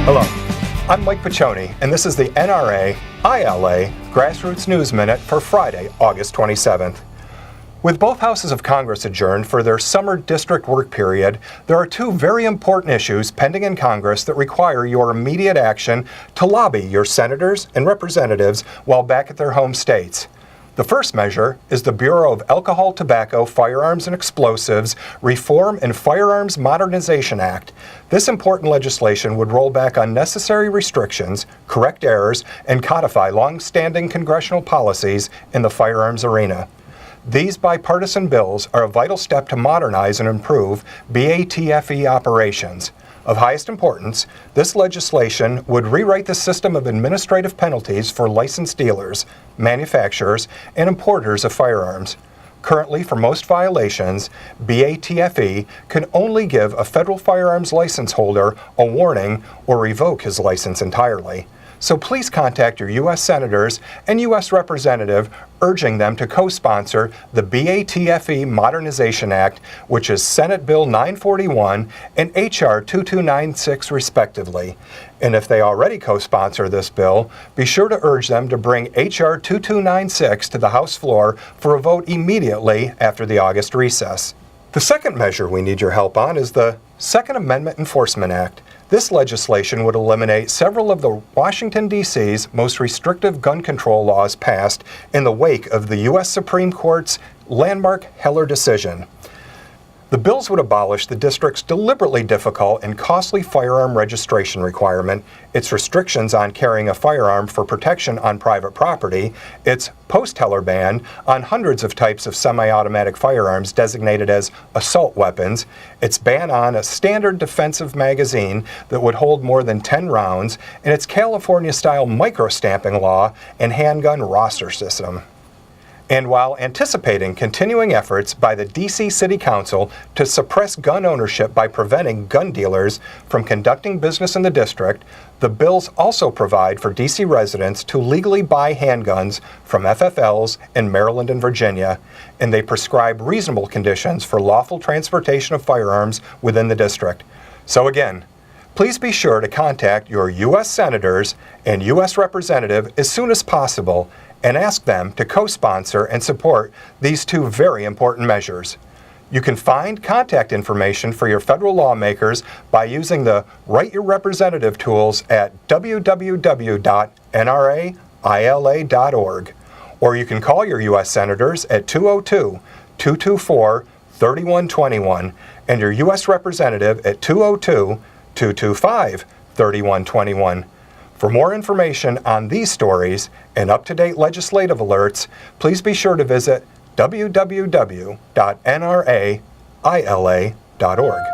Hello, I'm Mike Piccioni, and this is the NRA ILA Grassroots News Minute for Friday, August 27th. With both houses of Congress adjourned for their summer district work period, there are two very important issues pending in Congress that require your immediate action to lobby your senators and representatives while back at their home states. The first measure is the Bureau of Alcohol, Tobacco, Firearms, and Explosives Reform and Firearms Modernization Act. This important legislation would roll back unnecessary restrictions, correct errors, and codify long-standing congressional policies in the firearms arena. These bipartisan bills are a vital step to modernize and improve BATFE operations. Of highest importance, this legislation would rewrite the system of administrative penalties for licensed dealers, manufacturers, and importers of firearms. Currently, for most violations, BATFE can only give a federal firearms license holder a warning or revoke his license entirely. So please contact your U.S. senators and U.S. representative urging them to co-sponsor the BATFE Modernization Act, which is Senate Bill 941 and H.R. 2296 respectively. And if they already co-sponsor this bill, be sure to urge them to bring H.R. 2296 to the House floor for a vote immediately after the August recess. The second measure we need your help on is the Second Amendment Enforcement Act. This legislation would eliminate several of the Washington, D.C.'s most restrictive gun control laws passed in the wake of the U.S. Supreme Court's landmark Heller decision. The bills would abolish the district's deliberately difficult and costly firearm registration requirement, its restrictions on carrying a firearm for protection on private property, its post-Heller ban on hundreds of types of semi-automatic firearms designated as assault weapons, its ban on a standard defensive magazine that would hold more than 10 rounds, and its California-style micro-stamping law and handgun roster system. And while anticipating continuing efforts by the D.C. City Council to suppress gun ownership by preventing gun dealers from conducting business in the district, the bills also provide for D.C. residents to legally buy handguns from FFLs in Maryland and Virginia, and they prescribe reasonable conditions for lawful transportation of firearms within the district. So again, please be sure to contact your U.S. senators and U.S. representative as soon as possible and ask them to co-sponsor and support these two very important measures. You can find contact information for your federal lawmakers by using the Write Your Representative tools at www.nraila.org, or you can call your U.S. senators at 202-224-3121 and your U.S. representative at 202-225-3121. For more information on these stories and up-to-date legislative alerts, please be sure to visit www.nraila.org.